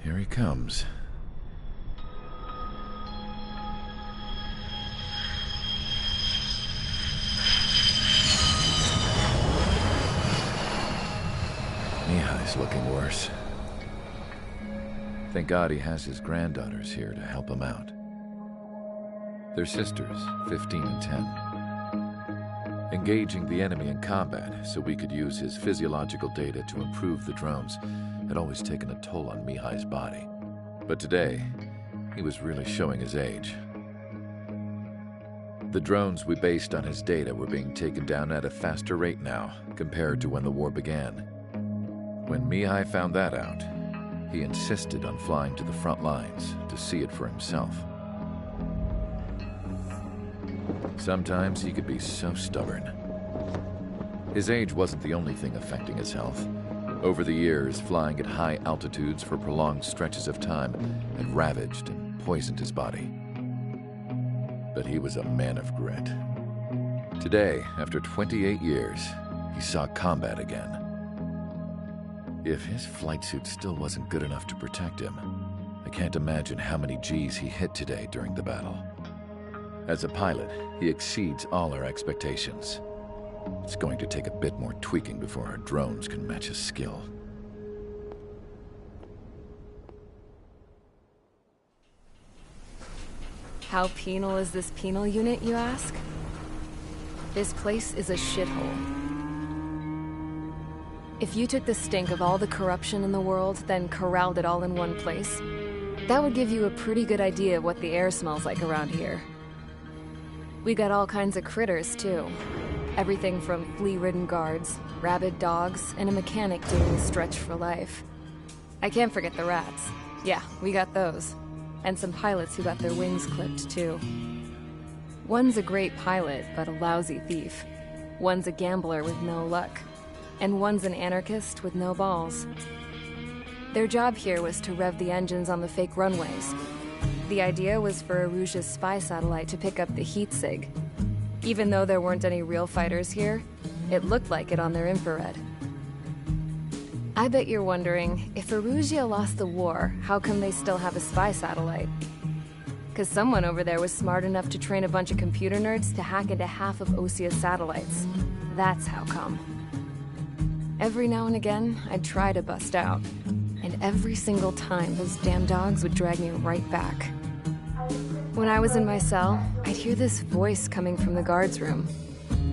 Here he comes. Mihai's looking worse. Thank God he has his granddaughters here to help him out. They're sisters, 15 and 10. Engaging the enemy in combat so we could use his physiological data to improve the drones had always taken a toll on Mihai's body. But today, he was really showing his age. The drones we based on his data were being taken down at a faster rate now compared to when the war began. When Mihai found that out, he insisted on flying to the front lines to see it for himself. Sometimes he could be so stubborn. His age wasn't the only thing affecting his health. Over the years, flying at high altitudes for prolonged stretches of time had ravaged and poisoned his body. But he was a man of grit. Today, after 28 years, he saw combat again. If his flight suit still wasn't good enough to protect him, I can't imagine how many Gs he hit today during the battle. As a pilot, he exceeds all our expectations. It's going to take a bit more tweaking before our drones can match his skill. How penal is this penal unit, you ask? This place is a shithole. If you took the stink of all the corruption in the world, then corralled it all in one place, that would give you a pretty good idea of what the air smells like around here. We got all kinds of critters, too. Everything from flea-ridden guards, rabid dogs, and a mechanic doing a stretch for life. I can't forget the rats. Yeah, we got those. And some pilots who got their wings clipped, too. One's a great pilot, but a lousy thief. One's a gambler with no luck. And one's an anarchist with no balls. Their job here was to rev the engines on the fake runways. The idea was for Aruja's spy satellite to pick up the heat sig. Even though there weren't any real fighters here, it looked like it on their infrared. I bet you're wondering, if Aruja lost the war, how come they still have a spy satellite? Because someone over there was smart enough to train a bunch of computer nerds to hack into half of Osia's satellites. That's how come. Every now and again, I'd try to bust out. And every single time, those damn dogs would drag me right back. When I was in my cell, I'd hear this voice coming from the guards room.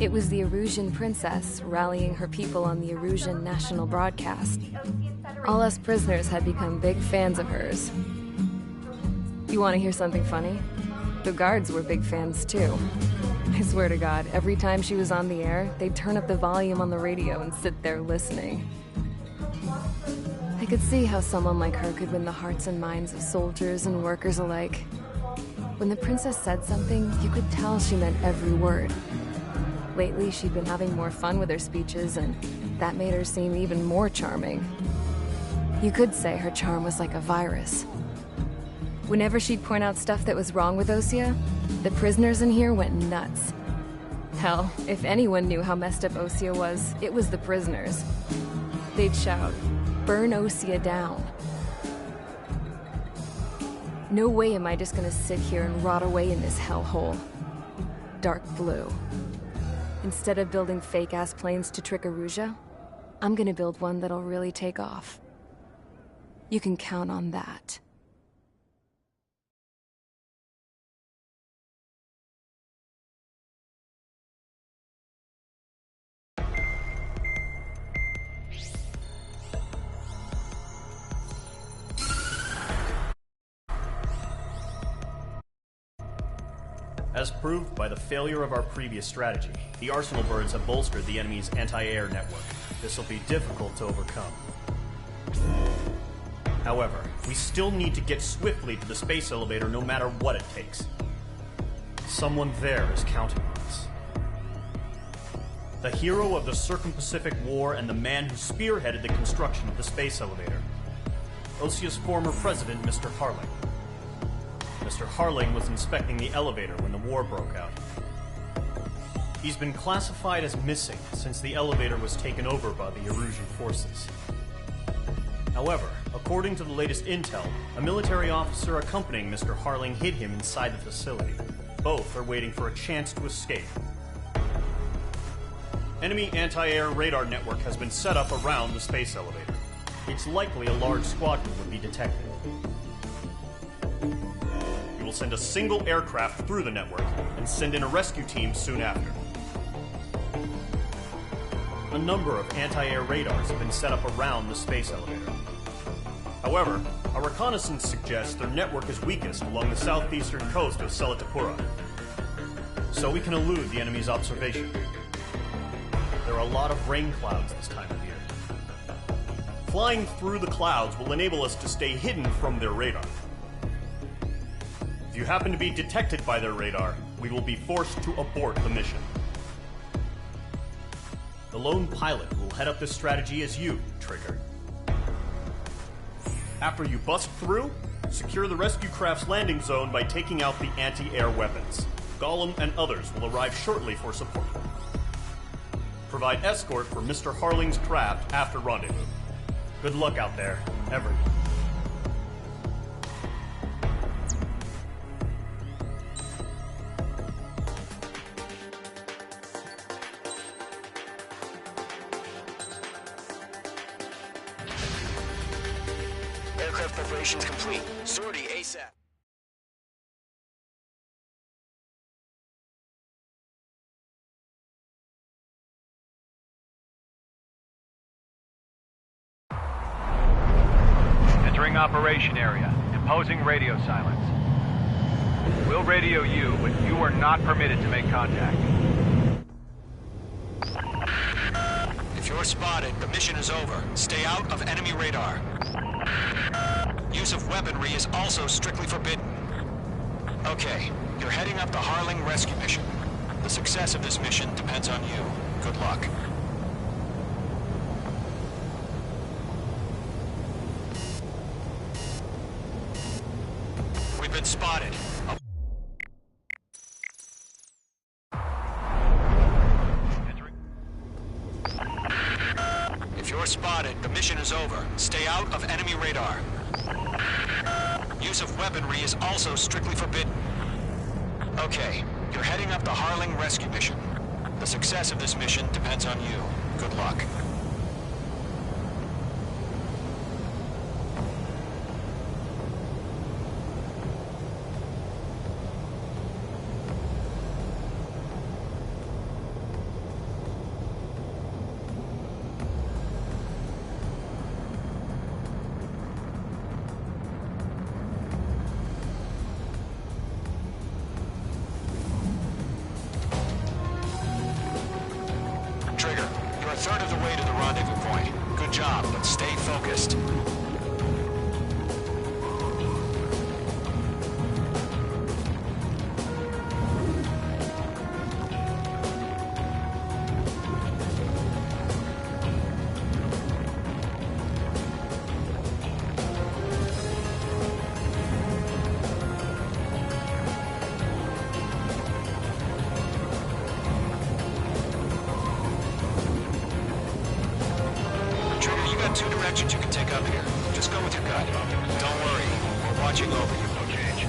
It was the Erusian princess rallying her people on the Erusian national broadcast. All us prisoners had become big fans of hers. You want to hear something funny? The guards were big fans too. I swear to God, every time she was on the air, they'd turn up the volume on the radio and sit there listening. I could see how someone like her could win the hearts and minds of soldiers and workers alike. When the princess said something, you could tell she meant every word. Lately, she'd been having more fun with her speeches, and that made her seem even more charming. You could say her charm was like a virus. Whenever she'd point out stuff that was wrong with Osia, the prisoners in here went nuts. Hell, if anyone knew how messed up Osia was, it was the prisoners. They'd shout, "Burn Osia down." No way am I just gonna sit here and rot away in this hellhole. Dark blue. Instead of building fake-ass planes to trick Aruja, I'm gonna build one that'll really take off. You can count on that. As proved by the failure of our previous strategy, the Arsenal birds have bolstered the enemy's anti-air network. This will be difficult to overcome. However, we still need to get swiftly to the space elevator no matter what it takes. Someone there is counting on us. The hero of the Circum-Pacific War and the man who spearheaded the construction of the space elevator. Osia's former president, Mr. Harling. Mr. Harling was inspecting the elevator when the war broke out. He's been classified as missing since the elevator was taken over by the Erusian forces. However, According to the latest intel, a military officer accompanying Mr. Harling hid him inside the facility. Both are waiting for a chance to escape. Enemy anti-air radar network has been set up around the space elevator. It's likely a large squadron would be detected. We will send a single aircraft through the network and send in a rescue team soon after. A number of anti-air radars have been set up around the space elevator. However, our reconnaissance suggests their network is weakest along the southeastern coast of Selatapura, so we can elude the enemy's observation. There are a lot of rain clouds this time of year. Flying through the clouds will enable us to stay hidden from their radar. If you happen to be detected by their radar, we will be forced to abort the mission. The lone pilot will head up this strategy as you, Trigger. After you bust through, secure the rescue craft's landing zone by taking out the anti-air weapons. Gollum and others will arrive shortly for support. Provide escort for Mr. Harling's craft after rendezvous. Good luck out there, everyone. Aircraft preparations complete. Sortie ASAP. Entering operation area. Imposing radio silence. We'll radio you, but you are not permitted to make contact. If you're spotted, the mission is over. Stay out of enemy radar. Use of weaponry is also strictly forbidden. Okay, you're heading up the Harling rescue mission. The success of this mission depends on you. Good luck. We've been spotted. If you're spotted, the mission is over. Stay out of enemy radar. Use of weaponry is also strictly forbidden. Okay, you're heading up the Harling rescue mission. The success of this mission depends on you. Good luck. Trigger, you're a third of the way to the rendezvous point. Good job, but stay focused. Two directions you can take up here. Just go with your gut. Don't worry, we're watching over you. No change.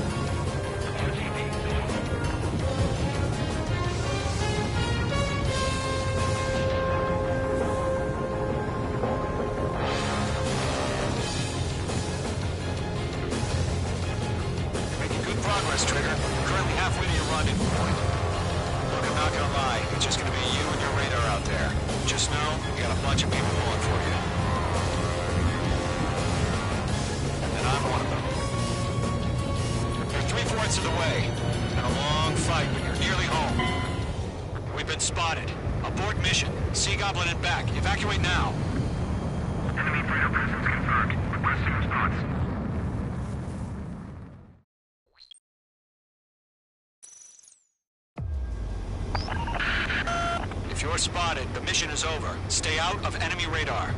Making good progress, Trigger. Currently halfway to your rendezvous point. Look, I'm not gonna lie. It's just gonna be you and your radar out there. Just know, you got a bunch of people pulling for you. I'm one of them. You're 3/4 of the way. Been a long fight, but you're nearly home. We've been spotted. Abort mission. Sea Goblin and back. Evacuate now. Enemy radar presence confirmed. Requesting response. If you're spotted, the mission is over. Stay out of enemy radar.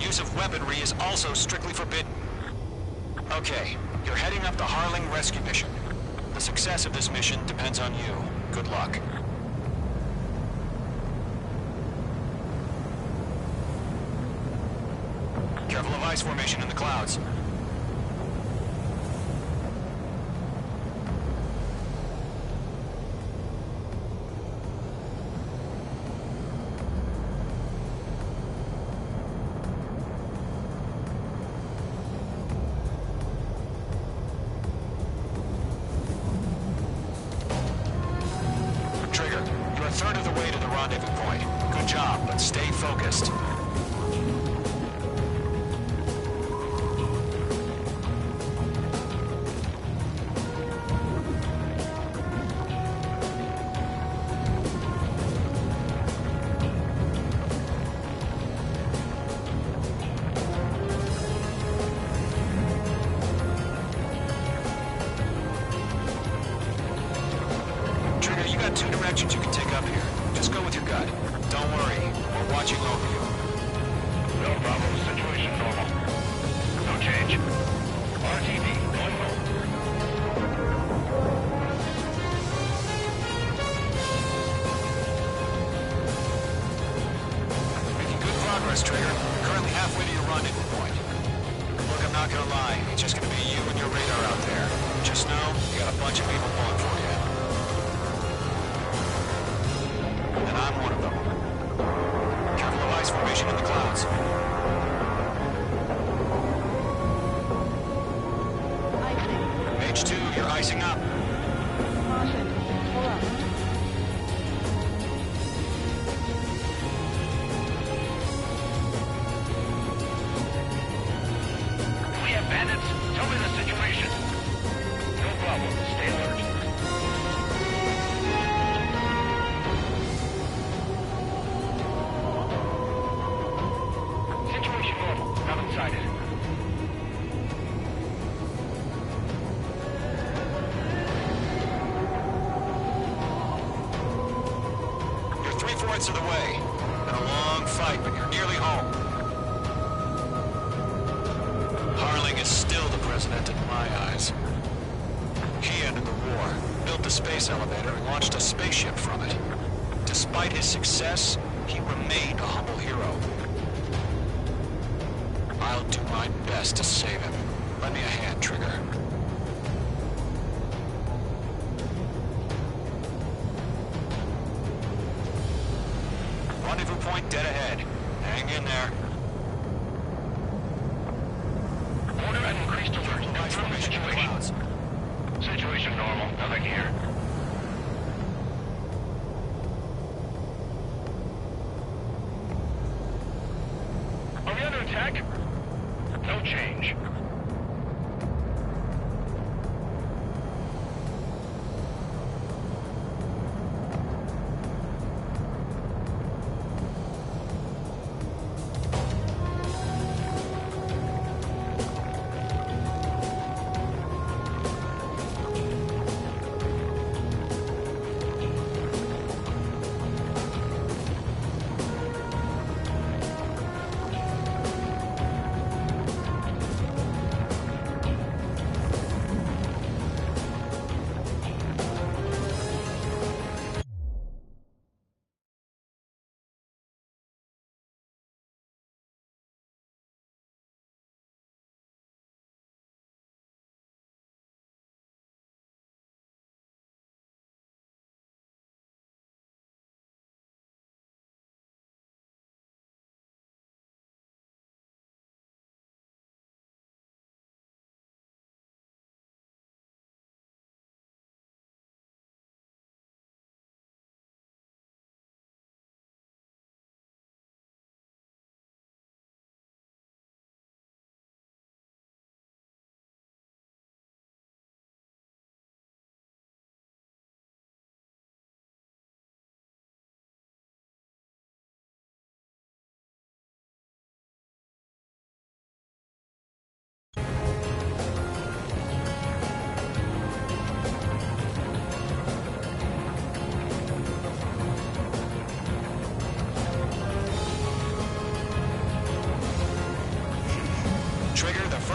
Use of weaponry is also strictly forbidden. Okay, you're heading up the Harling rescue mission. The success of this mission depends on you. Good luck. Careful of ice formation in the clouds. Trigger, you're a third of the way to the rendezvous point. Good job, but stay focused. Trigger, you got two directions you can take up here. Just go with your gut. Don't worry, we're watching over you. No problem. Situation normal. No change. RTV, going home. Making good progress, Trigger. Currently halfway to your rendezvous point. Look, I'm not gonna lie. It's just gonna be you and your radar out there. Just know, you got a bunch of people pulling for you. And I'm one of them. Careful of ice formation in the clouds. H2, you're icing up. We have bandits. Tell me the situation. No problem. Stay alert. Situation normal. Nothing sighted. You're 3/4 of the way. Been a long fight, but you're nearly home. Harling is still the president in my eyes. He ended the war, built the space elevator, and launched a spaceship from it. Despite his success, he remained a humble hero. I'll do my best to save him. Lend me a hand, Trigger. Rendezvous point dead ahead. Hang in there. Order and increased alert. Ice Confirm the formation in the situation. clouds. Situation normal. Nothing here. Are we under attack? No change.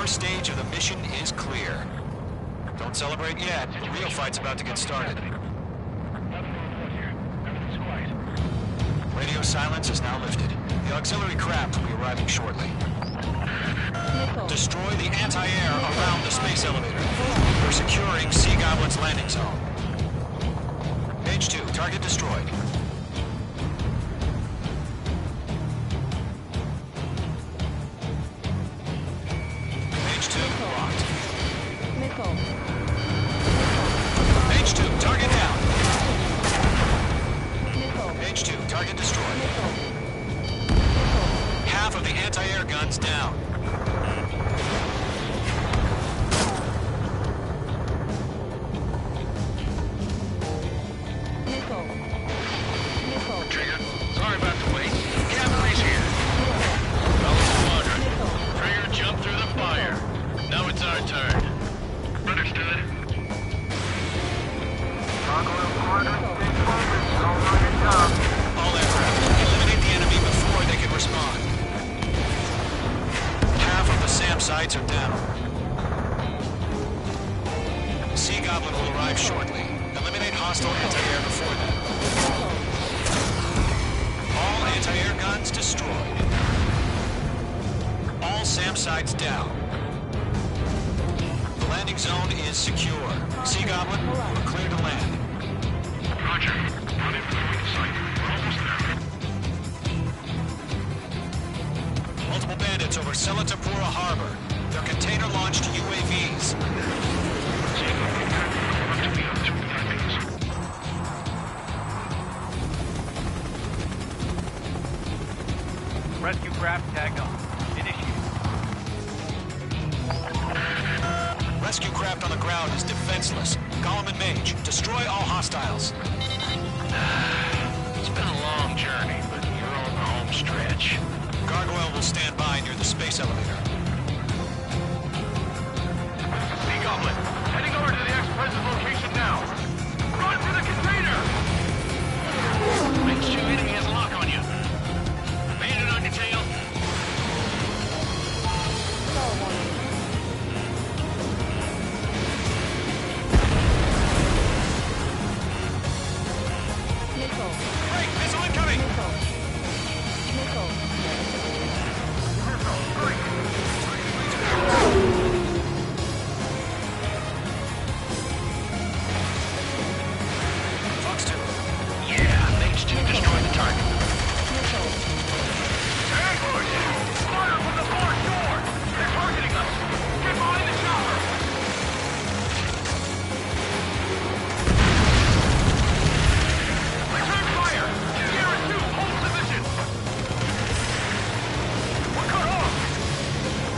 first stage of the mission is clear. Don't celebrate yet. The real fight's about to get started. Nothing to report here. Everything's quiet. Radio silence is now lifted. The auxiliary craft will be arriving shortly. destroy the anti-air around the space elevator. We're securing Sea Goblin's landing zone. Page 2, target destroyed. Page 2, locked. Page 2, target down. Page 2, target destroyed. Half of the anti-air guns down. Trigger, sorry about the wait. Cavalry's here. Fellow squadron. Trigger jumped through the fire. Now it's our turn. Understood. All aircraft, eliminate the enemy before they can respond. Half of the SAM sites are down. Sea Goblin will arrive shortly. Eliminate hostile anti-air before that. All anti-air guns destroyed. All SAM sites down. The landing zone is secure. Sea Goblin, we're clear to land. Roger. Running for the weak site. We're almost there. Multiple bandits over Selatapura Harbor. They're container-launched UAVs. Rescue craft tagged on. Initiate. Rescue craft on the ground is defenseless. Gollum and Mage, destroy all hostiles. It's been a long journey, but you're on the home stretch. Gargoyle will stand by near the space elevator. Sea Goblin, heading over to the ex-president's location now. Run for the container! Make sure enemy has a lock on you. Bandit on your tail. Break, missile incoming! Fox 2. Yeah, Mage 2 destroyed the target. Ambush! Fire from the far shore! They're targeting us! Get behind the chopper! Return fire! Sierra 2, hold position! We're cut off!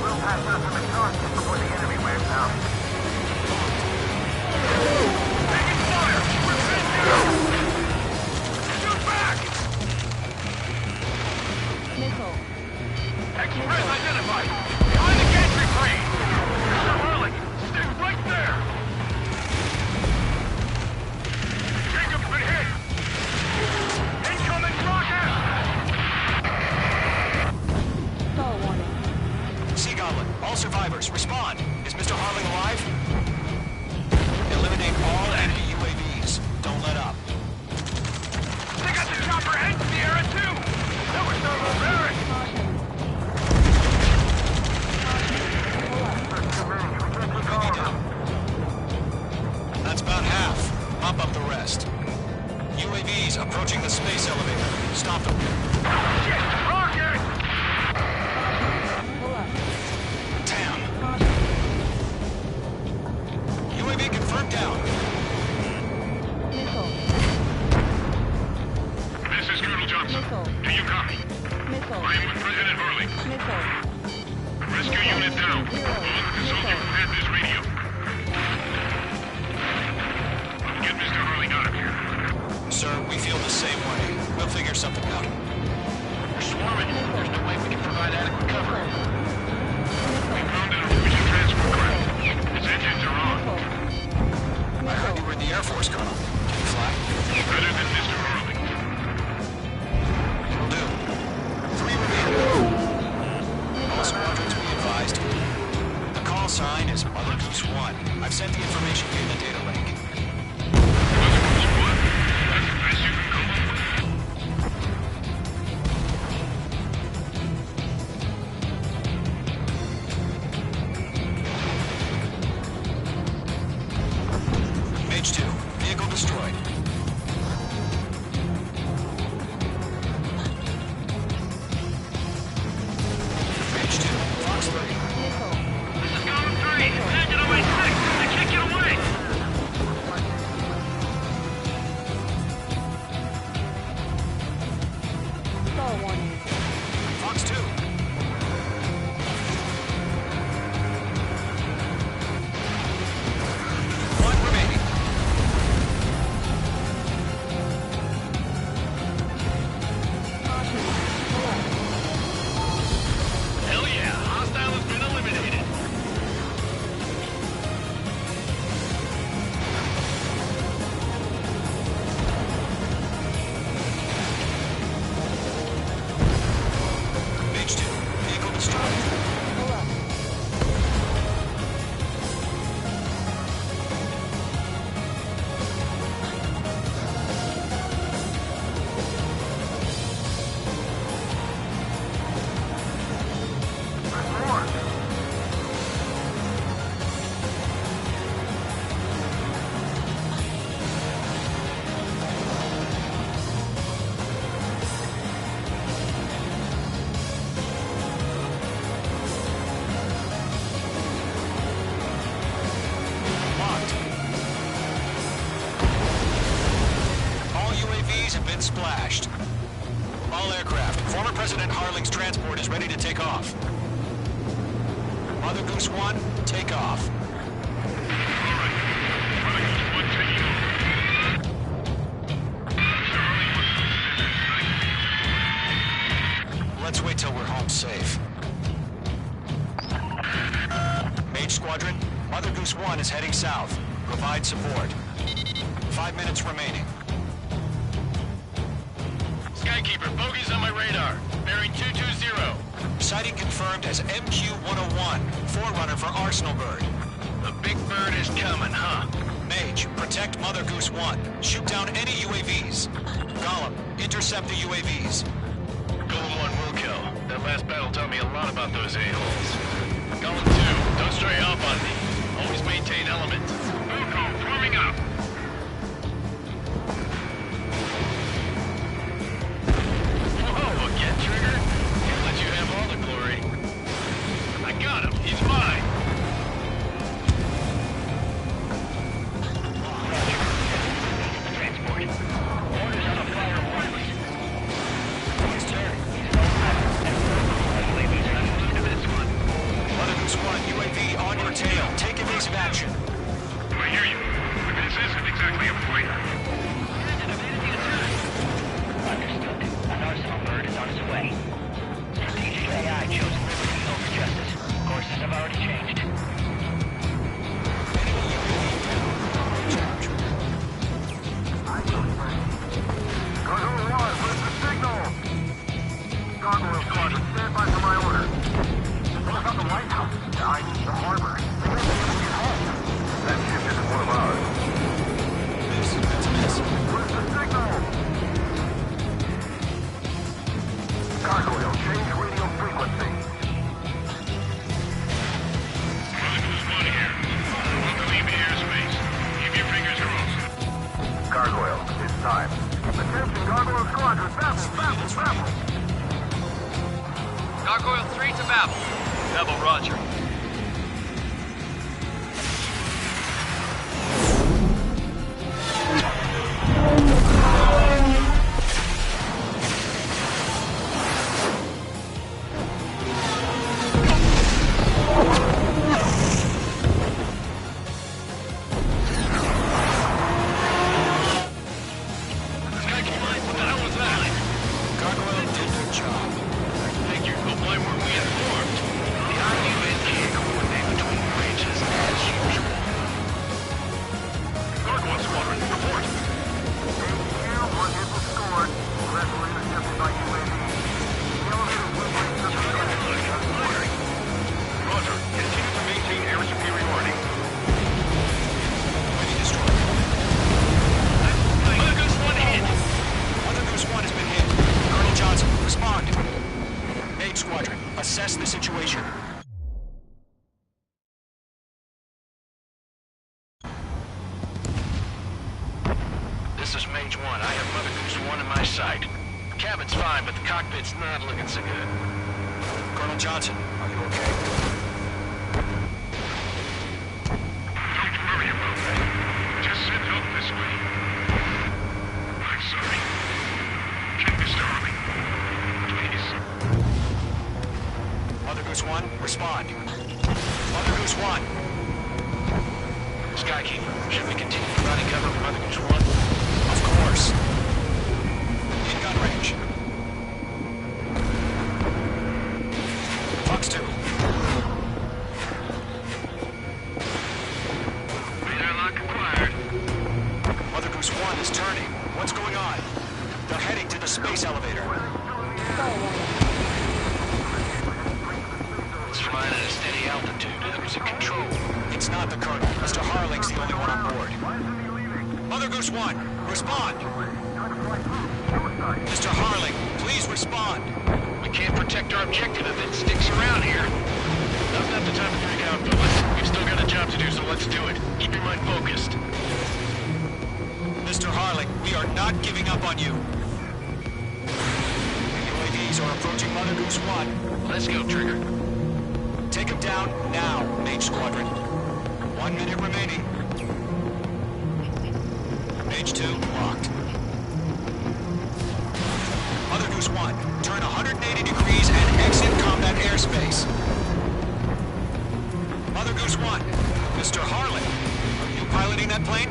We'll pass out some exhaustion before the enemy wears out. Taking fire! We're pinned down! Shoot back! Express identified! Behind the gantry crane! Mr. Hurley, stick right there! Jacob's been hit! Incoming rocket! Sea Goblin, all survivors, respond. Is Mr. Harling alive? Eliminate all enemy UAVs. Don't let up. They got the chopper and Sierra too! That was so barbaric! That's about half. Mop up the rest. UAVs approaching the space elevator. Stop them. Shit! Rocket! Damn. UAV confirmed down. This is Colonel Johnson. Do you copy? I am with President Hurley. Rescue unit down. Consult you had this radio. Get Mr. Hurley out of here. Sir, we feel the same way. We'll figure something out. We're swarming. There's no way we can provide adequate cover. We found an fusion transfer craft. Its engines are on. I heard you were in the Air Force, Colonel. Can you fly? Better than Mr. Hurley. Will do. 3 remaining. All squadrons be advised. The call sign is Mother Goose 1. I've sent the information via the data link. Mother Goose 1. That's the best you can come up with. and splashed. All aircraft, former President Harling's transport is ready to take off. Mother Goose 1, take off. Let's wait till we're home safe. Mage Squadron, Mother Goose 1 is heading south. Provide support. 5 minutes remaining. Skykeeper, bogeys on my radar. Bearing 220. Sighting confirmed as MQ-101, forerunner for Arsenal Bird. The big bird is coming, huh? Mage, protect Mother Goose 1. Shoot down any UAVs. Gollum, intercept the UAVs. Golem 1 will kill. That last battle taught me a lot about those a-holes. Golem 2, don't stray off on me. Always maintain element. Wilco, forming up. Whoa, again, Trigger? Can't let you have all the glory. I got him. He's mine. Transport. Orders on a fire wireless. Yes, sir. Mother Goose 1, UAV on your tail. Take evasive action. I hear you. But this isn't exactly a fight. Understood. An Arsenal bird is on its way. Strategic AI chose liberty over justice. Courses have already changed. Gargoyle Squadron, stand by for my order. What about the lighthouse? I need the harbor. They may be able to get home. That ship isn't one of ours. That's a miss. Where's the signal? Gargoyle, change radio frequency. Mother Goose 1 here. Want to leave airspace. Keep your fingers crossed. Gargoyle, it's time. Attention, Gargoyle Squadron, babble. Gargoyle 3 to Babel. Babel, roger. Skykeeper, what the hell was that? Gargoyle did their job. Figure, go find where we informed. The RUN can't coordinate between ranges as usual. Gargoyle Squadron, report. One hit was scored. Rest leadership is by UAV. The elevator will break the Roger, continue to maintain air superiority. Ready destroyer. Mother Goose 1 hit. Mother Goose 1 has been hit. Colonel Johnson, respond. Mage Squadron, assess the situation. This is Mage 1. I have Mother Goose 1 in my sight. The cabin's fine, but the cockpit's not looking so good. Colonel Johnson, are you okay? Don't worry about that. Just send help this way. I'm sorry. Get Mr. Harley. Please. Mother Goose 1, respond. Mother Goose 1. Skykeeper, should we continue providing cover for Mother Goose 1? Of course. In gun range. Fox 2. Radar lock acquired. Mother Goose 1 is turning. What's going on? They're heading to the space elevator. It's flying at a steady altitude. Who's in control? It's not the Colonel. Mr. Harling's the only one on board. Mother Goose 1, respond. Mr. Harling, please respond. We can't protect our objective if it sticks around here. Now's not the time to freak out, fellas. We've still got a job to do, so let's do it. Keep your mind focused. Mr. Harling, we are not giving up on you. UAVs are approaching Mother Goose 1. Let's go, Trigger. Take him down now, Mage Squadron. 1 minute remaining. Mage 2 locked. Goose 1, turn 180 degrees and exit combat airspace. Mother Goose 1, Mr. Harlan, are you piloting that plane?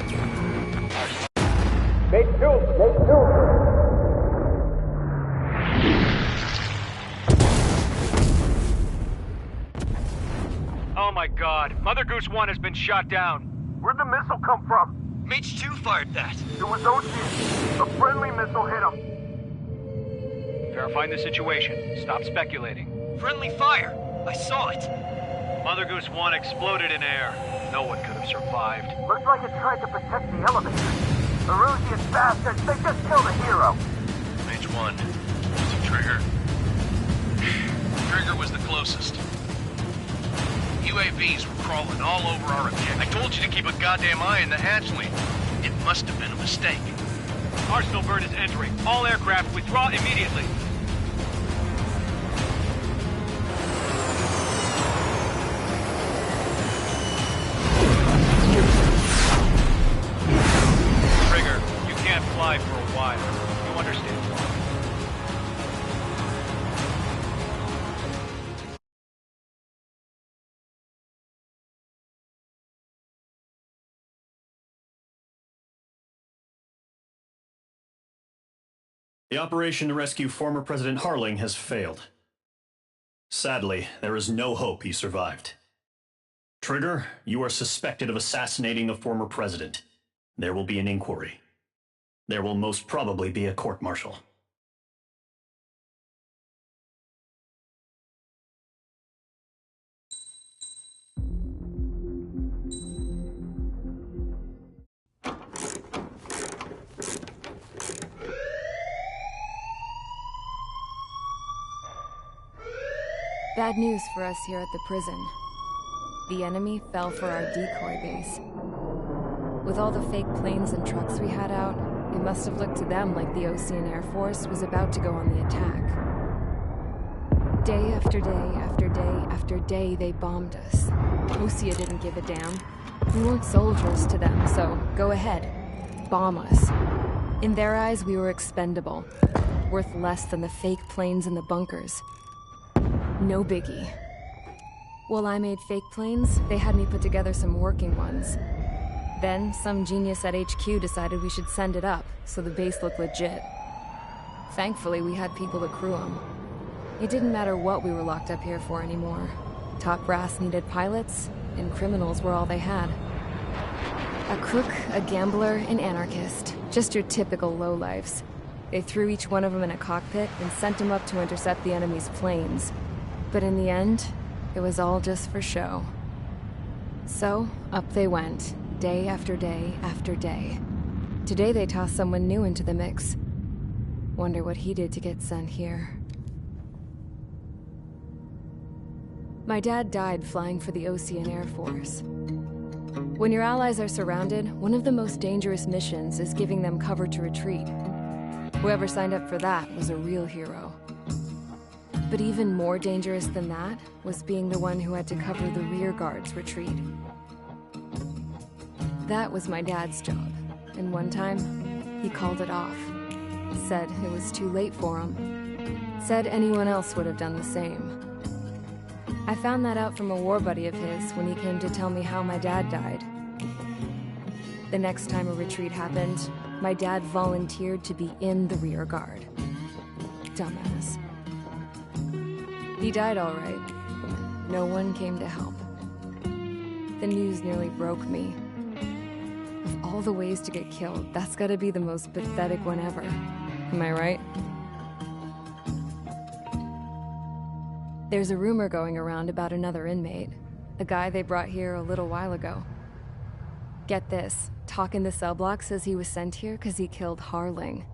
Oh my god, Mother Goose 1 has been shot down. Where'd the missile come from? Mage 2 fired that. It was Ocean. A friendly missile hit him. Verifying the situation. Stop speculating. Friendly fire. I saw it. Mother Goose 1 exploded in air. No one could have survived. Looks like it tried to protect the elevator. The Erusian bastards, they just killed a hero. Mage 1. Was it Trigger? Trigger was the closest. UAVs were crawling all over our objective. I told you to keep a goddamn eye on the hatchling. It must have been a mistake. Arsenal burn is entering. All aircraft withdraw immediately. Trigger, you can't fly for a while. You understand? The operation to rescue former President Harling has failed. Sadly, there is no hope he survived. Trigger, you are suspected of assassinating a former president. There will be an inquiry. There will most probably be a court-martial. Bad news for us here at the prison. The enemy fell for our decoy base. With all the fake planes and trucks we had out, it must have looked to them like the Ocean Air Force was about to go on the attack. Day after day after day after day, they bombed us. Osea didn't give a damn. We weren't soldiers to them, so go ahead. Bomb us. In their eyes, we were expendable. Worth less than the fake planes in the bunkers. No biggie. While I made fake planes, they had me put together some working ones. Then, some genius at HQ decided we should send it up, so the base looked legit. Thankfully, we had people to crew them. It didn't matter what we were locked up here for anymore. Top brass needed pilots, and criminals were all they had. A crook, a gambler, an anarchist. Just your typical lowlifes. They threw each one of them in a cockpit and sent them up to intercept the enemy's planes. But in the end, it was all just for show. So, up they went, day after day after day. Today they tossed someone new into the mix. Wonder what he did to get sent here. My dad died flying for the Ocean Air Force. When your allies are surrounded, one of the most dangerous missions is giving them cover to retreat. Whoever signed up for that was a real hero. But even more dangerous than that was being the one who had to cover the rear guard's retreat. That was my dad's job, and one time, he called it off. Said it was too late for him. Said anyone else would have done the same. I found that out from a war buddy of his when he came to tell me how my dad died. The next time a retreat happened, my dad volunteered to be in the rear guard. Dumbass. He died all right. No one came to help. The news nearly broke me. Of all the ways to get killed, that's gotta be the most pathetic one ever. Am I right? There's a rumor going around about another inmate. A guy they brought here a little while ago. Get this, talk in the cell block says he was sent here because he killed Harling,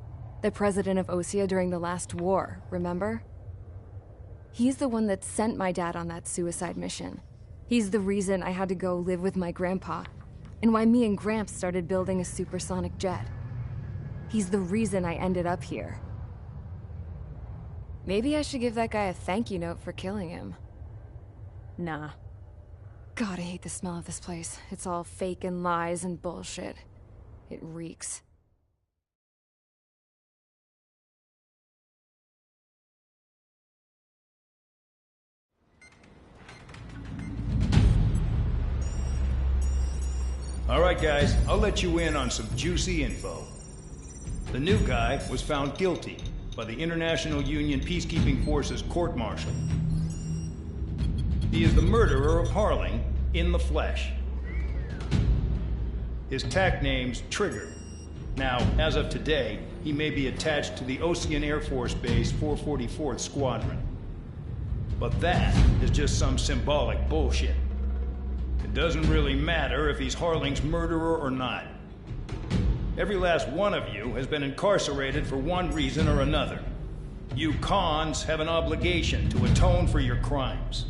the president of Osea during the last war, remember? He's the one that sent my dad on that suicide mission. He's the reason I had to go live with my grandpa, and why me and Gramps started building a supersonic jet. He's the reason I ended up here. Maybe I should give that guy a thank you note for killing him. Nah. God, I hate the smell of this place. It's all fake and lies and bullshit. It reeks. All right, guys, I'll let you in on some juicy info. The new guy was found guilty by the International Union Peacekeeping Forces court-martial. He is the murderer of Harling in the flesh. His tack name's Trigger. Now, as of today, he may be attached to the Ocean Air Force Base 444th Squadron. But that is just some symbolic bullshit. It doesn't really matter if he's Harling's murderer or not. Every last one of you has been incarcerated for one reason or another. You cons have an obligation to atone for your crimes.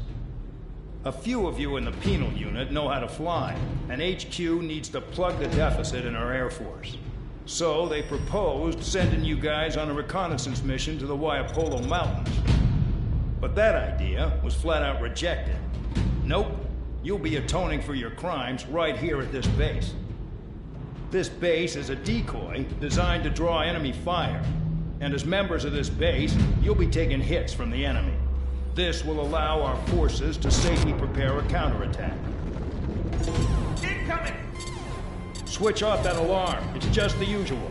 A few of you in the penal unit know how to fly, and HQ needs to plug the deficit in our Air Force. So they proposed sending you guys on a reconnaissance mission to the Waiapolo Mountains. But that idea was flat out rejected. Nope, you'll be atoning for your crimes right here at this base. This base is a decoy designed to draw enemy fire, and as members of this base, you'll be taking hits from the enemy. This will allow our forces to safely prepare a counterattack. Incoming! Switch off that alarm. It's just the usual.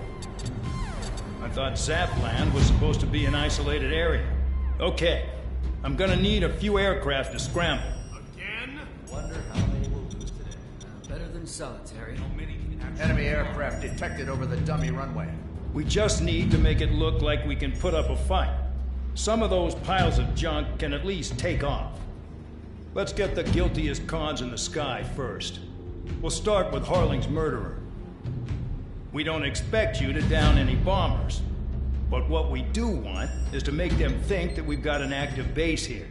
I thought Zapland was supposed to be an isolated area. Okay, I'm gonna need a few aircraft to scramble. Again? Wonder how many we'll lose today. Better than solitary. Enemy aircraft detected over the dummy runway. We just need to make it look like we can put up a fight. Some of those piles of junk can at least take off. Let's get the guiltiest cons in the sky first. We'll start with Harling's murderer. We don't expect you to down any bombers, but what we do want is to make them think that we've got an active base here.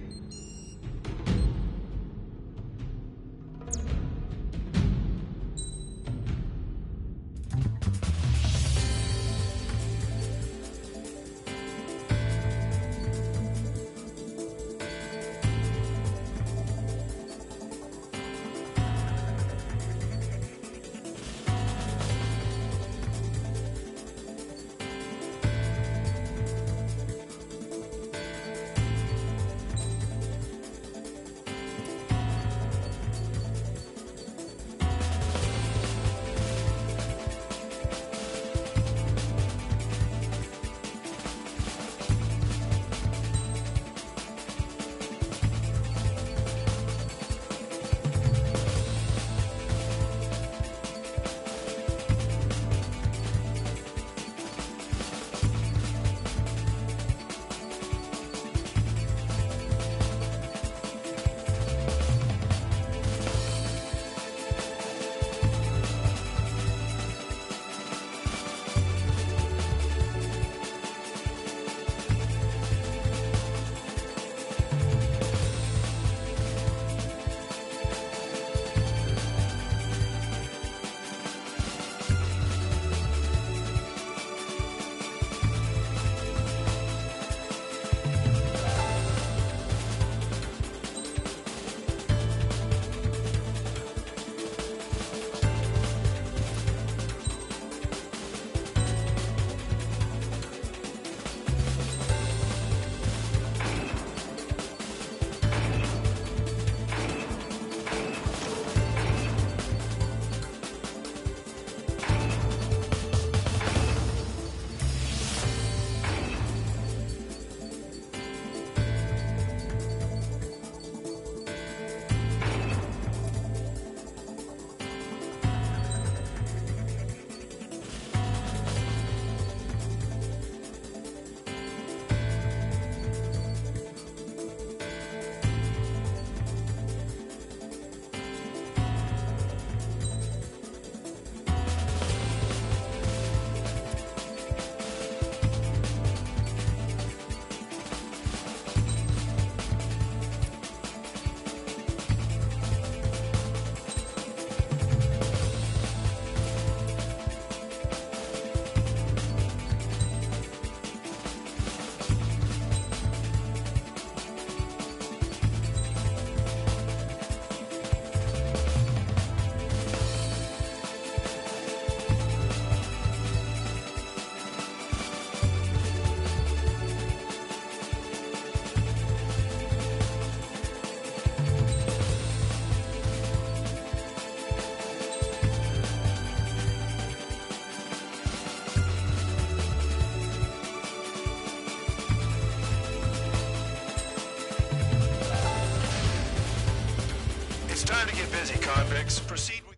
Time to get busy, convicts. Proceed with...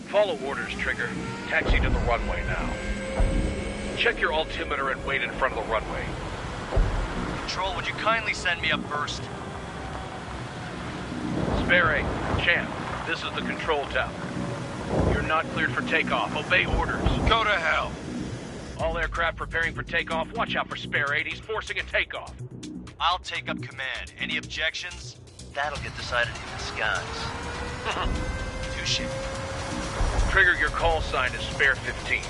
Follow orders, Trigger. Taxi to the runway now. Check your altimeter and wait in front of the runway. Control, would you kindly send me up first? Spare 8, Champ, this is the control tower. You're not cleared for takeoff. Obey orders. Go to hell. All aircraft preparing for takeoff. Watch out for Spare 8. He's forcing a takeoff. I'll take up command. Any objections? That'll get decided in the skies. Touche. Trigger, your call sign is Spare 15.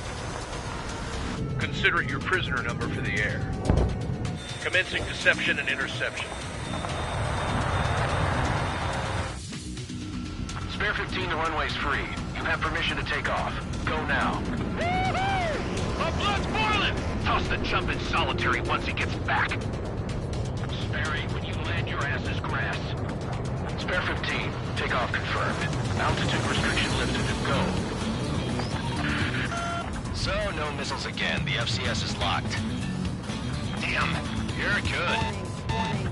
Consider it your prisoner number for the air. Commencing deception and interception. Spare 15, the runway's free. You have permission to take off. Go now. My blood's boiling! Toss the chump in solitary once he gets back. Spare 8, when you land, your ass is grass. Spare 15, takeoff confirmed. Altitude restriction lifted. Go. So, no missiles again. The FCS is locked. Damn, You're good.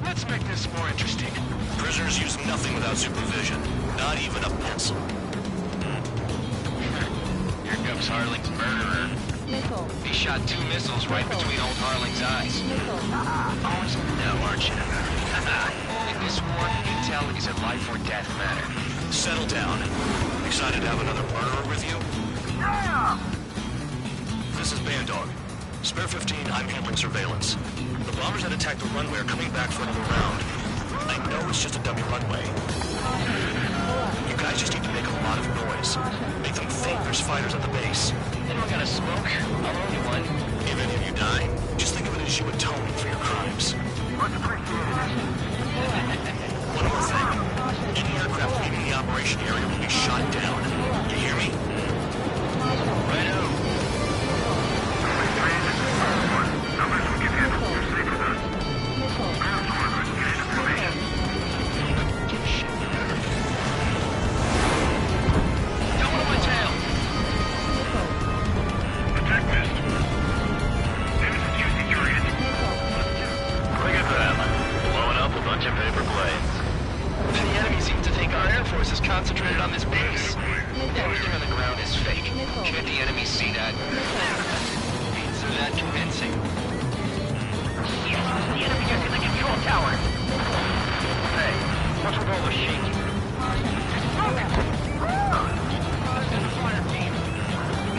let's make this more interesting. Prisoners use nothing without supervision. Not even a pencil. Here comes Harling's murderer. He shot 2 missiles right between old Harling's eyes. Always in the know, aren't you? In this war, intel is a life or death matter. Settle down. Excited to have another murderer with you? Yeah! This is Bandog. Spare 15, I'm handling surveillance. The bombers that attacked the runway are coming back for another round. I know it's just a dummy runway. You guys just need to make a lot of noise. Make them think there's fighters at the base. Anyone got a smoke? I'll owe you one. If any of you die, just think of it as you atoning for your crimes. Much appreciated. One more thing. Any aircraft leaving the operation area will be shot down. You hear me? Righto. Numbers we can handle. You're safe with us. Ground squadron, get into formation. Give a shit. Don't want my tail. Attack missed. There's a juicy target. Look at them. Blowing up a bunch of paper planes. The enemy seems to think our Air Force is concentrated on this base. Everything on the ground is fake. Can't the enemy see that? So that convincing. Yes, the enemy is in the control tower. Hey, what's with all the shaking?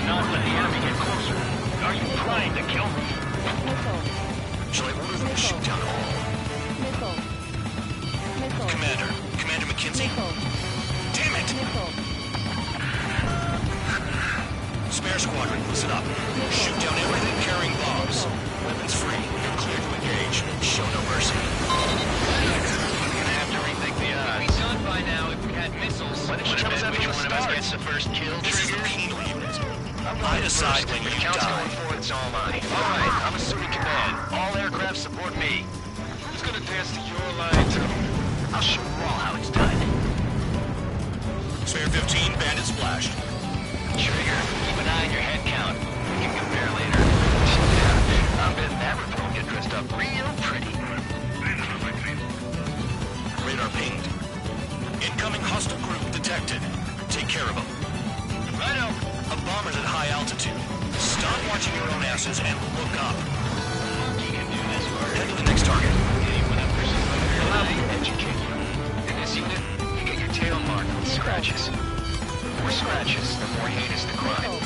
Not let the enemy get closer. Are you trying to kill me? Shall I order them to shoot down all? Commander McKinsey? Damn it! Spare squadron, listen up. Shoot down everything carrying bombs. Weapons free. You're clear to engage. Show no mercy. We're gonna have to rethink the odds. We'd be done by now if we had missiles. Why didn't you tell us that from the start? Gets the first kill, This is the Trigger? penal unit. I decide when you Count die. going forward, it's all mine. All right, I'm assuming command. All aircraft support me. Who's gonna dance to your line, I'll show you all how it's done. Spare 15, bandit splashed. Trigger, keep an eye on your head count. We can compare later. Yeah, I bet that report will get dressed up real pretty. Radar pinged. Incoming hostile group detected. Take care of them. Righto. A bomber's at high altitude. Stop watching your own asses and look up. You can do this, Carter. Head to the next target. Anyone up for some I'll educate you. In this unit, you get your tail marked with scratches. The more scratches, the more heinous the crime.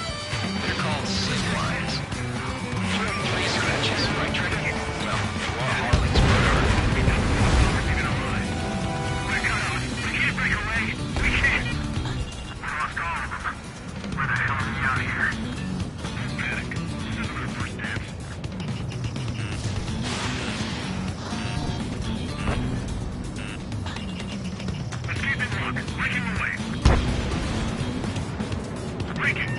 They're called sin lines. You have 3 scratches, right, Trigger? Well, you are Harling's murderer. We can't break away. We can't. We lost all of them. Where the hell are we out here? Panic. This isn't our first dance. Escaping rock. Breaking away. Breaking.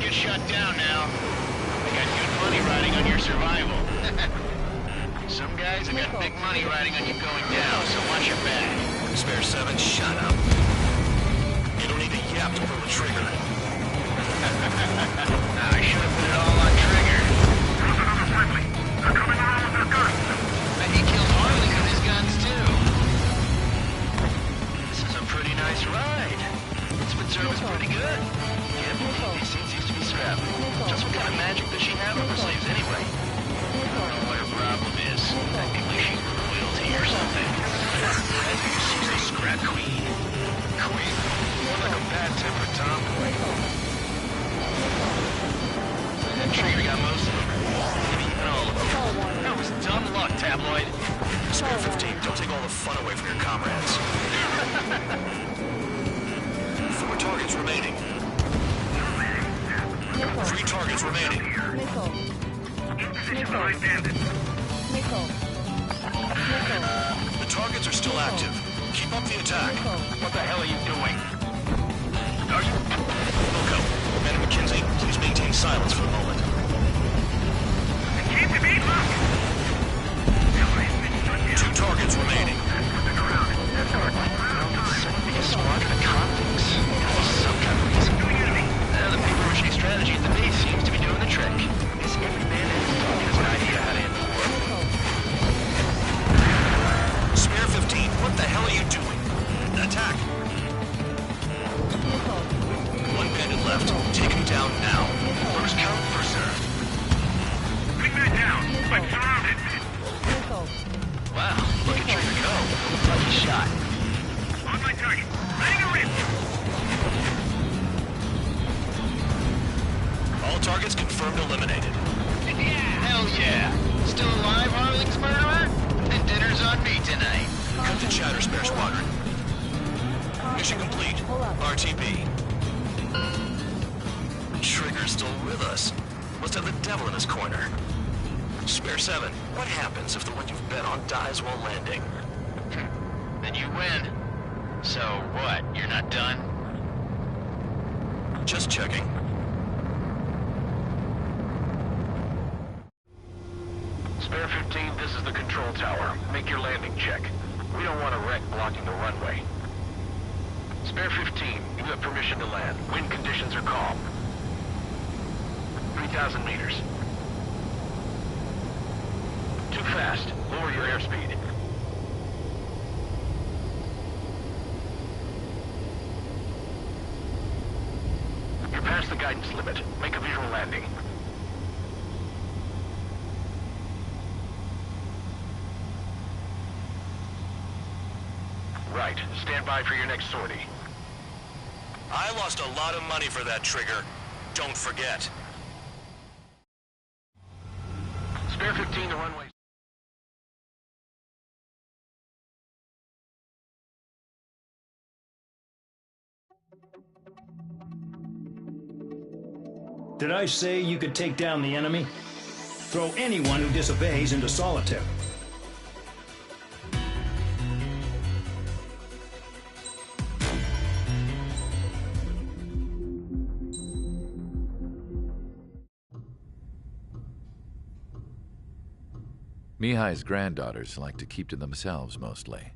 get shut down now. They got good money riding on your survival. Some guys have got big money riding on you going down, so watch your back. Spare 7, shut up. You don't need to yap to pull the trigger. Nah, I should have put it all on trigger. They're coming around with their guns. Bet he killed Harley with his guns, too. This is a pretty nice ride. This would serve us pretty good. Yeah, these things used to be scrapped. Just what kind of magic does she have on her sleeves anyway? I don't know what her problem is. Technically, she's royalty or something. She's a scrap queen. Queen? More like a bad-tempered tomboy. That trigger got most of them. Maybe even all of them. That was dumb luck, tabloid. Spare 15, don't take all the fun away from your comrades. 4 targets remaining. 3 targets remaining. The targets are still active. Keep up the attack. What the hell are you doing? Are you... Wilco, Commander McKenzie, please maintain silence for a moment. Keep the beat, look! 2 targets remaining. A squadron of convicts. Some kind of reason. The paper-mache strategy at the base seems to be doing the trick. This every man has an idea how to end the war. Spare 15, what the hell are you doing? Attack! 1 bandit left. Take him down now. First come, first served. Bring that down! I'm surrounded! Wow, look at Trigger go. Lucky shot. On my target! Letting her in! All targets confirmed eliminated. Hell yeah! Still alive, Harling's murderer? Then dinner's on me tonight. Cut to chatter, Spare Squadron. Mission complete. RTB. Trigger's still with us. Must have the devil in his corner. Spare 7, what happens if the one you've bet on dies while landing? Then you win. So what, you're not done? Just checking. Spare 15, this is the control tower. Make your landing check. We don't want a wreck blocking the runway. Spare 15, you have permission to land. Wind conditions are calm. 3,000 meters. Too fast. Lower your airspeed. You're past the guidance limit. Make a visual landing. Right. Stand by for your next sortie. I lost a lot of money for that trigger. Don't forget. Spare 15, the runway. Did I say you could take down the enemy? Throw anyone who disobeys into solitary. Mihai's granddaughters liked to keep to themselves mostly.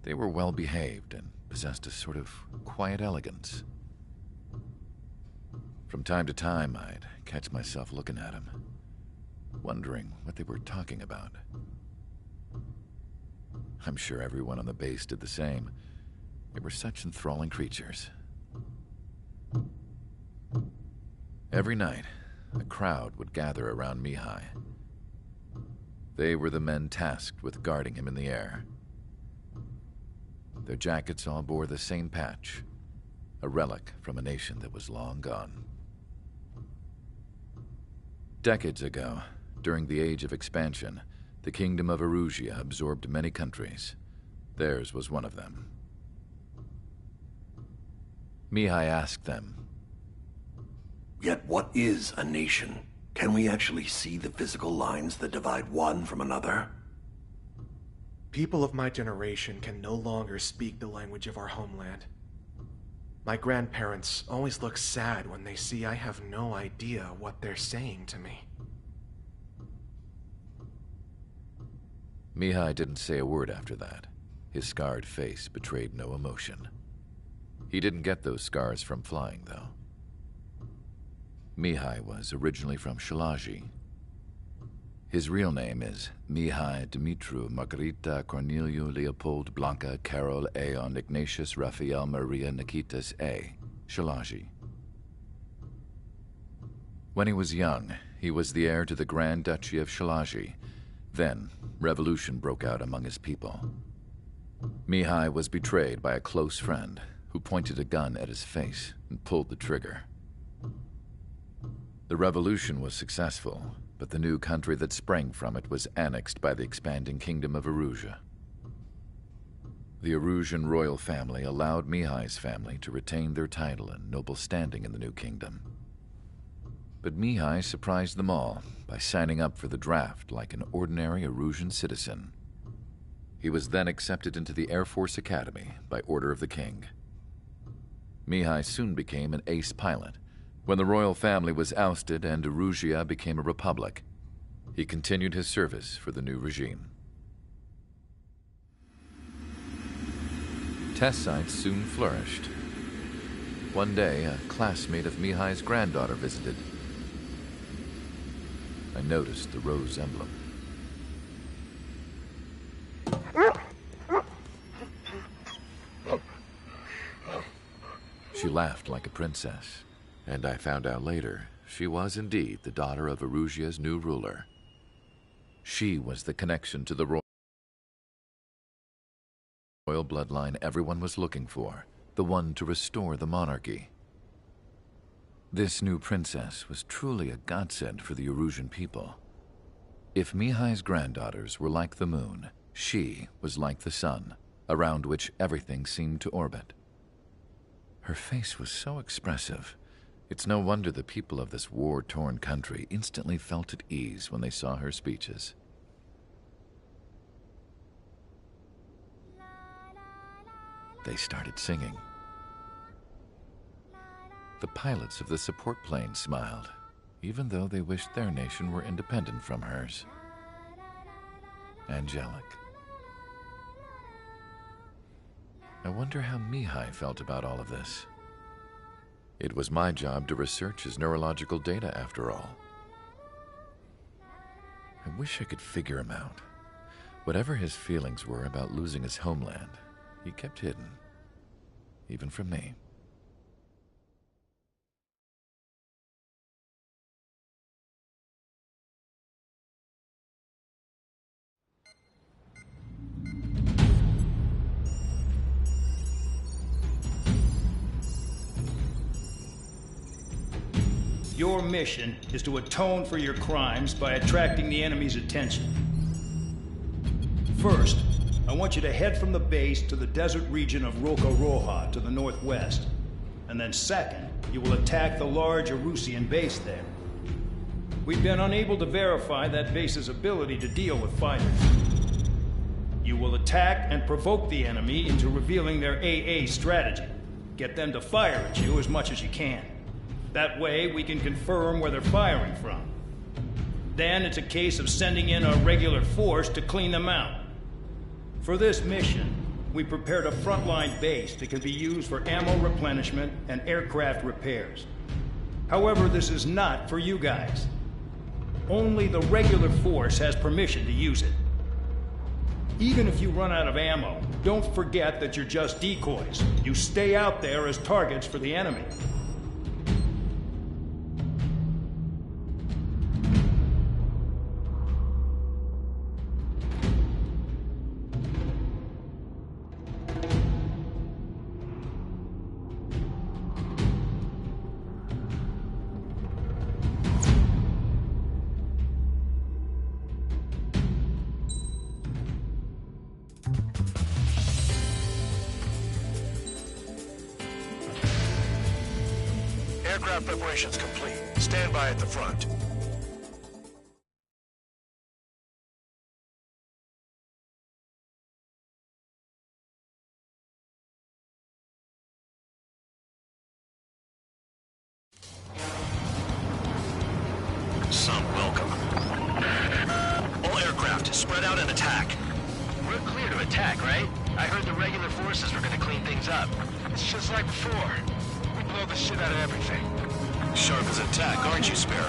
They were well behaved and possessed a sort of quiet elegance. From time to time, I'd catch myself looking at them, wondering what they were talking about. I'm sure everyone on the base did the same. They were such enthralling creatures. Every night, a crowd would gather around Mihai. They were the men tasked with guarding him in the air. Their jackets all bore the same patch, a relic from a nation that was long gone. Decades ago, during the Age of Expansion, the Kingdom of Erusia absorbed many countries. Theirs was one of them. Mihai asked them, "Yet what is a nation? Can we actually see the physical lines that divide one from another?" People of my generation can no longer speak the language of our homeland. My grandparents always look sad when they see I have no idea what they're saying to me. Mihai didn't say a word after that. His scarred face betrayed no emotion. He didn't get those scars from flying, though. Mihai was originally from Shalaji. His real name is Mihai Dumitru Margarita Corneliu Leopold Blanca Carol Aeon Ignatius Raphael Maria Nikitas A. Shalaji. When he was young, he was the heir to the Grand Duchy of Shalaji. Then, revolution broke out among his people. Mihai was betrayed by a close friend who pointed a gun at his face and pulled the trigger. The revolution was successful, but the new country that sprang from it was annexed by the expanding kingdom of Erusia. The Erusian royal family allowed Mihai's family to retain their title and noble standing in the new kingdom. But Mihai surprised them all by signing up for the draft like an ordinary Erusian citizen. He was then accepted into the Air Force Academy by order of the king. Mihai soon became an ace pilot. When the royal family was ousted and Erusia became a republic, he continued his service for the new regime. Test sites soon flourished. One day, a classmate of Mihai's granddaughter visited. I noticed the rose emblem. She laughed like a princess, and I found out later she was indeed the daughter of Erusia's new ruler. She was the connection to the royal bloodline everyone was looking for, the one to restore the monarchy. This new princess was truly a godsend for the Erusian people. If Mihai's granddaughters were like the moon, she was like the sun, around which everything seemed to orbit. Her face was so expressive. It's no wonder the people of this war-torn country instantly felt at ease when they saw her speeches. They started singing. The pilots of the support plane smiled, even though they wished their nation were independent from hers. Angelic. I wonder how Mihai felt about all of this. It was my job to research his neurological data, after all. I wish I could figure him out. Whatever his feelings were about losing his homeland, he kept hidden, even from me. Your mission is to atone for your crimes by attracting the enemy's attention. First, I want you to head from the base to the desert region of Roca-Roja to the northwest. And then second, you will attack the large Erusian base there. We've been unable to verify that base's ability to deal with fighters. You will attack and provoke the enemy into revealing their AA strategy. Get them to fire at you as much as you can. That way, we can confirm where they're firing from. Then it's a case of sending in a regular force to clean them out. For this mission, we prepared a frontline base that can be used for ammo replenishment and aircraft repairs. However, this is not for you guys. Only the regular force has permission to use it. Even if you run out of ammo, don't forget that you're just decoys. You stay out there as targets for the enemy. Aircraft preparations complete. Stand by at the front. attack, right? I heard the regular forces were gonna clean things up. It's just like before. We blow the shit out of everything. Sharp as a tack, aren't you, Sparrow?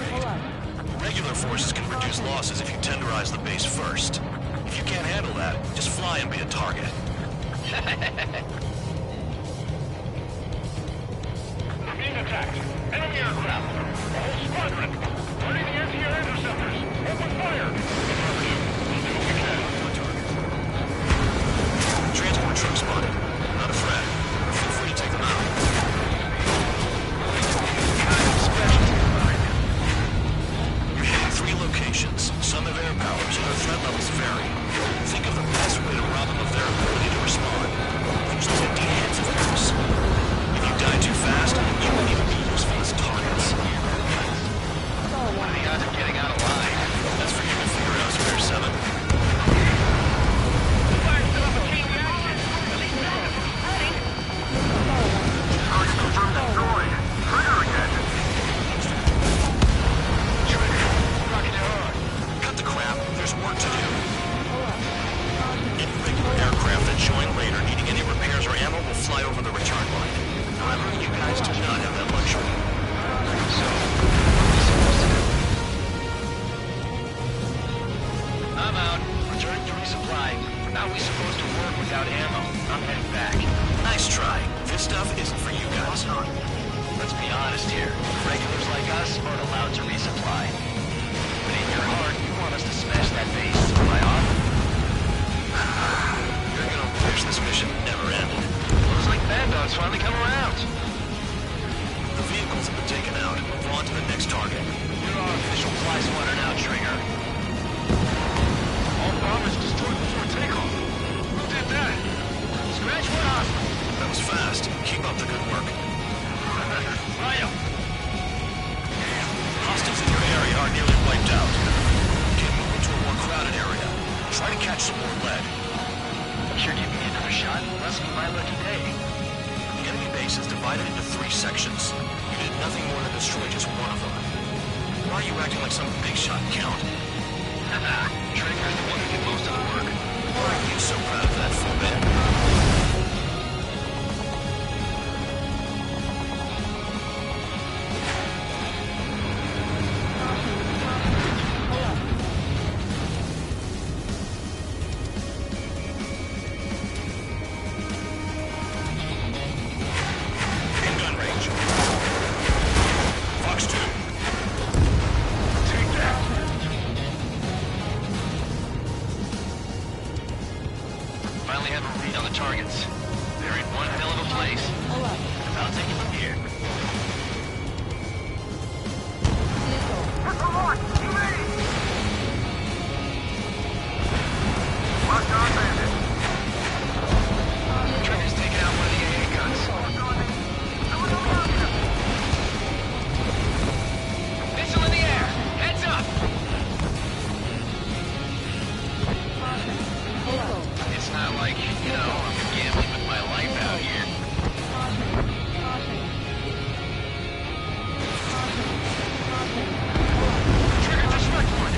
Regular forces can reduce losses if you tenderize the base first. If you can't handle that, just fly and be a target. We're being attacked. Enemy aircraft. A whole squadron. Ready the anti-air interceptors. Open fire. Affirmative. We'll do what we can. Transport truck spotted. Not a threat. Feel free to take them out. You're hitting 3 locations. Some have air power, so their threat levels vary. Think of the best way to rob them of their ability to respond. Use those empty hands of yours. If you die too fast, you won't even be useful as targets. What are the odds of getting out alive? That's for you to figure out, Spare 7. Cut the crap. There's work to do. Any regular aircraft that join later needing any repairs or ammo will fly over the return line. However, you guys do not have that luxury. So, what are we supposed to do? I'm out. Returning to resupply. How are we supposed to work without ammo? I'm heading back. Nice try. This stuff isn't for you guys. Let's be honest here. Regulars like us aren't allowed to resupply. But in your heart, you want us to smash that base. Am I off? You're gonna wish this mission never ended. Looks like Bad Dog's finally come around. The vehicles have been taken out. Move on to the next target. You're our official fly swatter now, Trigger. All bombers destroyed before takeoff. Who did that? Scratch one off. That was fast. Keep up the good work. Raya! Hostiles in your area are nearly wiped out. Get moving to a more crowded area. Try to catch some more lead. You're giving me another shot? Must be my lucky day. The enemy base is divided into 3 sections. You did nothing more than destroy just one of them. Why are you acting like some big shot count? Trigger's the one who did most of the work. Why are you so proud of that, Fullman? Finally have a read on the targets. They're in one hell of a place. I'll take it from here. Trigger's taking out one of the AA guns. Missile in the air! Heads up! It's not like, you know, I'm gambling with my life out here. Trigger, disrespect one.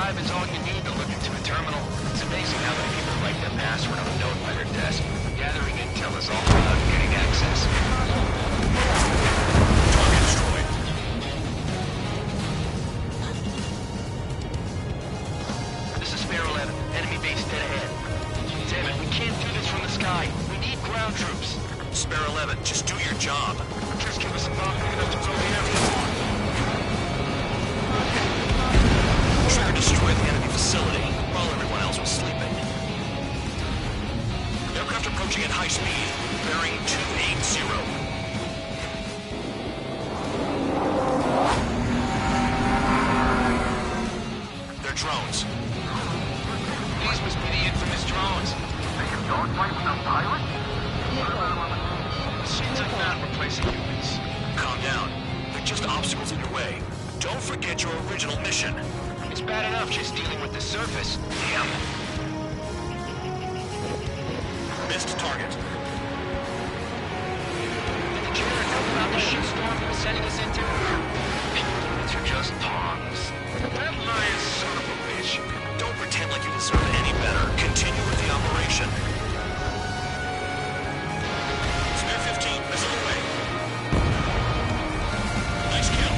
drive is all you need to look into a terminal. It's amazing how many people write their password on a note by their desk. Gathering intel is all about getting access. Target destroyed. This is Spare 11. Enemy base dead ahead. Damn it, we can't do this from the sky. We need ground troops. Spare 11, just do your job. Just give us a knock big enough to throw the airfield. Trigger destroyed the enemy facility while everyone else was sleeping. Aircraft approaching at high speed, bearing 280. They're drones. These must be the infamous drones. They can dogfight without pilots? Machines like that replacing humans. Calm down. They're just obstacles in your way. Don't forget your original mission. It's bad enough just dealing with the surface. Damn. Missed target. Did the killer know about the shitstorm he was sending us into? These are just pawns. That lying son of a bitch. Don't pretend like you deserve any better. Continue with the operation. Spare 15, missile away. Nice kill.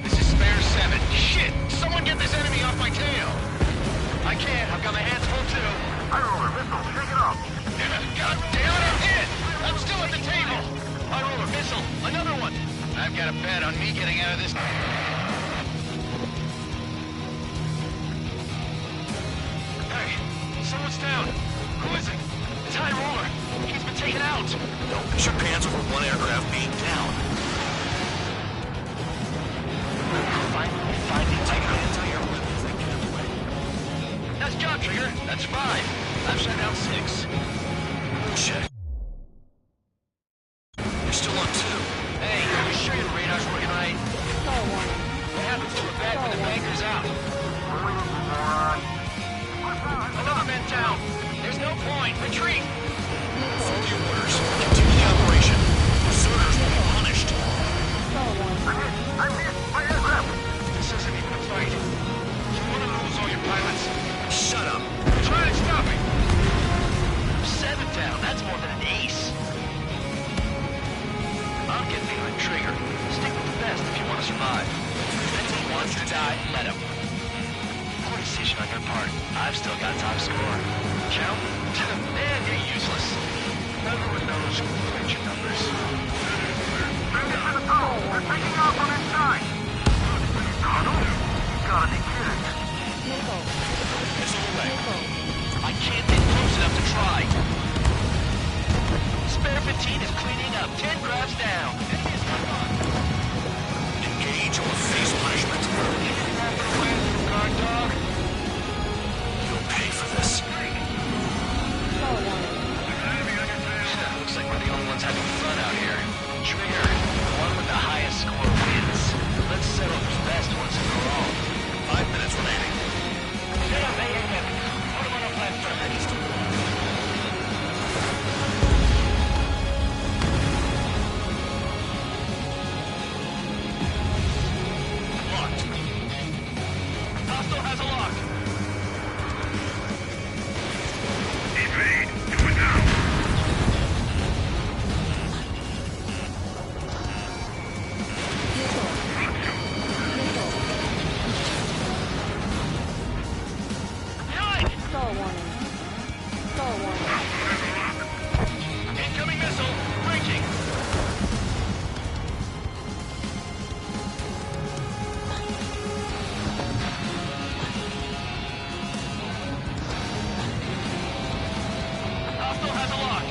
This is Spare 7. Shit! Someone get this enemy off my tail! I can't. I've got my hands full too. High roller missile, shake it off. God damn it, I'm hit! I'm still at the table! High roller missile, another one! I've got a bet on me getting out of this. Hey, someone's down. Who is it? It's High Roller. He's been taken out. Don't piss your pants over one aircraft being down. Finally, Take out entire weapons that get away. That's job, Trigger. That's 5. I've shut down 6. Check. You're still on 2. Hey, are you sure your radar's working right? What happens to a bed when the banker's out? Another man down. There's no point. Retreat. Follow your orders. Continue the operation. Deserters will be punished. I missed my aircraft. This isn't even a fight. You want to lose all your pilots? Shut up. Try and stop me. 7 down. That's more than an ace. I'm getting behind Trigger. Stick with the best if you want to survive. If he wants to die, let him. Poor decision on your part. I've still got top score. Count? Man, you're useless. Everyone knows who played your numbers. Bring it to the tunnel. They're taking off from inside. Tunnel? You gotta be kidding. Missile away. I can't get close enough to try. Spare 15 is cleaning up. 10 grabs down. Engage or face punishment. Guard dog. You'll pay for this. Looks like we're the only ones having fun out here. Trigger, the one with the highest score wins. Let's settle who's best once and for all. 5 minutes remaining. Set up AAF. Put him on a platform. Locked. Hostile has a lock. Evade. Do it now. Incoming missile. Breaking. Hostile has a lock.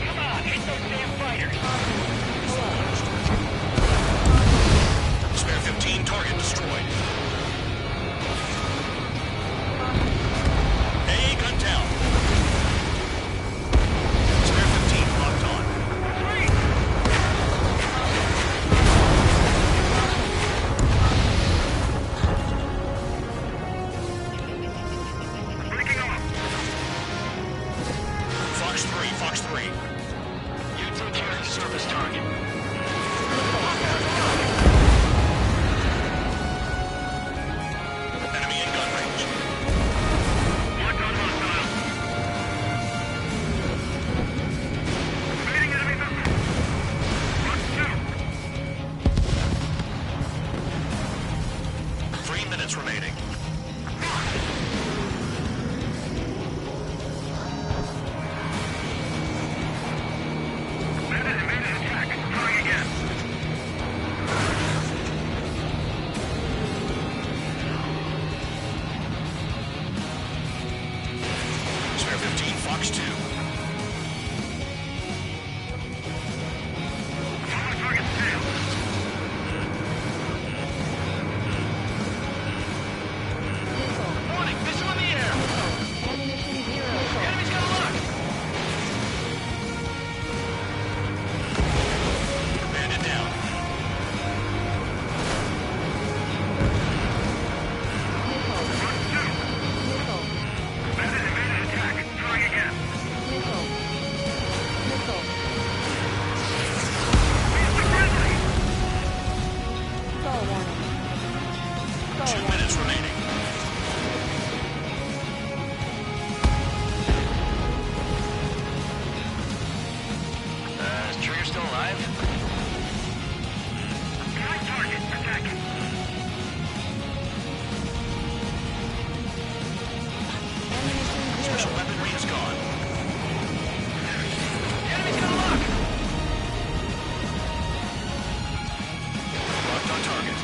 Come on, hit those damn fighters. Spare 15, target destroyed. AA gun down. Spare 15 locked on. Bring Fox 2. Warning, missile in the air! Ammunition 0. Enemy's got a lock! Bandit down. Fall warning. 2 minutes remaining. Is Trigger still alive? Target, attack! Special weaponry is gone. Enemy's got a lock! Locked on target.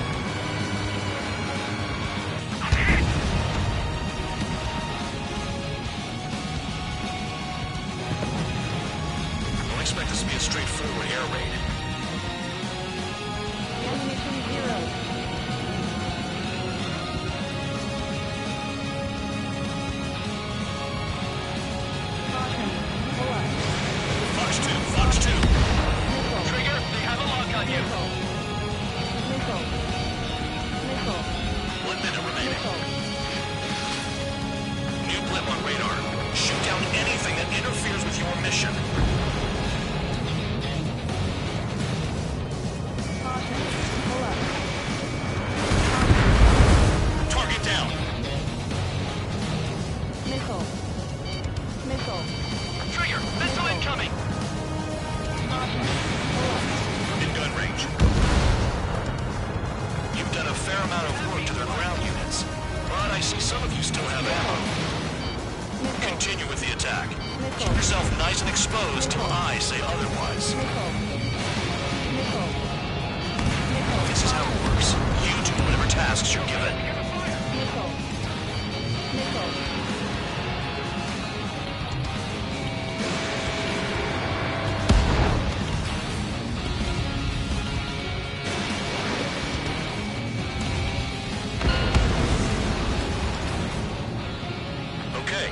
Don't expect this to be a straightforward air raid. Ammunition 0. Caution. Pull up. Fox 2, Fox 2. Missile. Trigger, they have a lock on you! Missile. Missile. 1 minute remaining. Missile. New blimp on radar. Shoot down anything that interferes with your mission. Caution. Pull up. Target down. Missile. Missile. Trigger, missile incoming! Caution. Pull up. In gun range. You've done a fair amount of work to their ground units, but I see some of you still have ammo. Missile. Continue with the attack. Missile. Keep yourself nice and exposed till I say otherwise. Missile. Missile. Missile. This is how it works. You do whatever tasks you're given. Missile. Missile. Okay.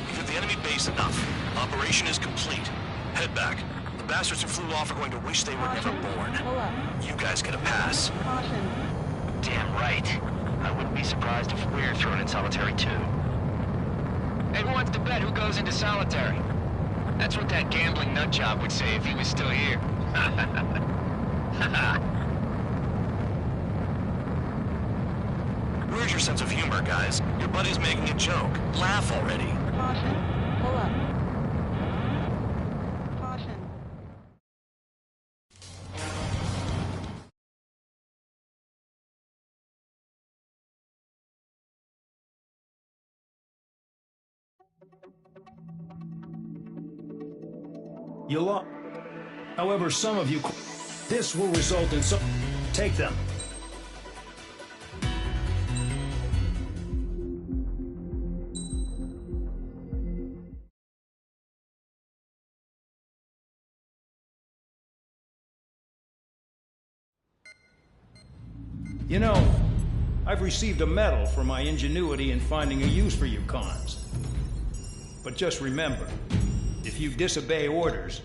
You've hit the enemy base enough. Operation is complete. Head back. The bastards who flew off are going to wish they were never born. Pull up. You guys get a pass. Caution. Damn right. I wouldn't be surprised if we're thrown in solitary too. Hey, who wants to bet who goes into solitary? That's what that gambling nutjob would say if he was still here. Where's your sense of humor, guys? Your buddy's making a joke. Laugh already. Caution. Pull up. Caution. You lost. However, some of you... This will result in some... Take them. You know, I've received a medal for my ingenuity in finding a use for you cons. But just remember, if you disobey orders,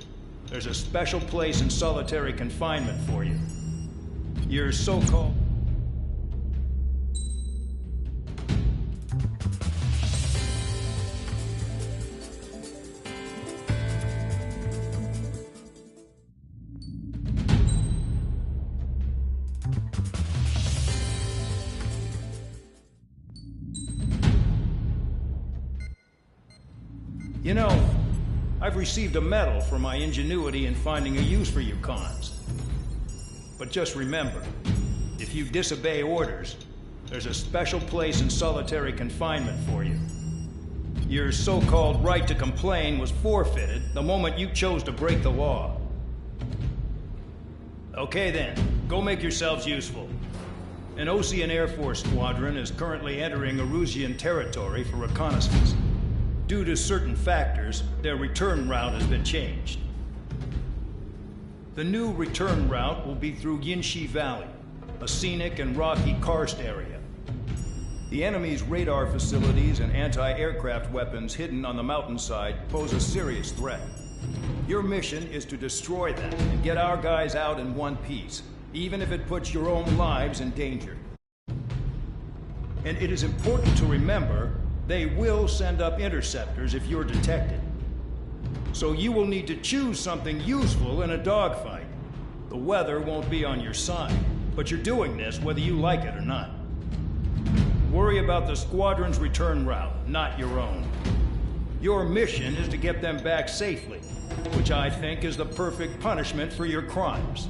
there's a special place in solitary confinement for you. Your so-called... You know, I've received a medal for my ingenuity in finding a use for you cons. But just remember, if you disobey orders, there's a special place in solitary confinement for you. Your so-called right to complain was forfeited the moment you chose to break the law. Okay then, go make yourselves useful. An Ocean Air Force squadron is currently entering Erusian territory for reconnaissance. Due to certain factors, their return route has been changed. The new return route will be through Yinshi Valley, a scenic and rocky karst area. The enemy's radar facilities and anti-aircraft weapons hidden on the mountainside pose a serious threat. Your mission is to destroy them and get our guys out in one piece, even if it puts your own lives in danger. And it is important to remember, they will send up interceptors if you're detected. So you will need to choose something useful in a dogfight. The weather won't be on your side, but you're doing this whether you like it or not. Worry about the squadron's return route, not your own. Your mission is to get them back safely, which I think is the perfect punishment for your crimes.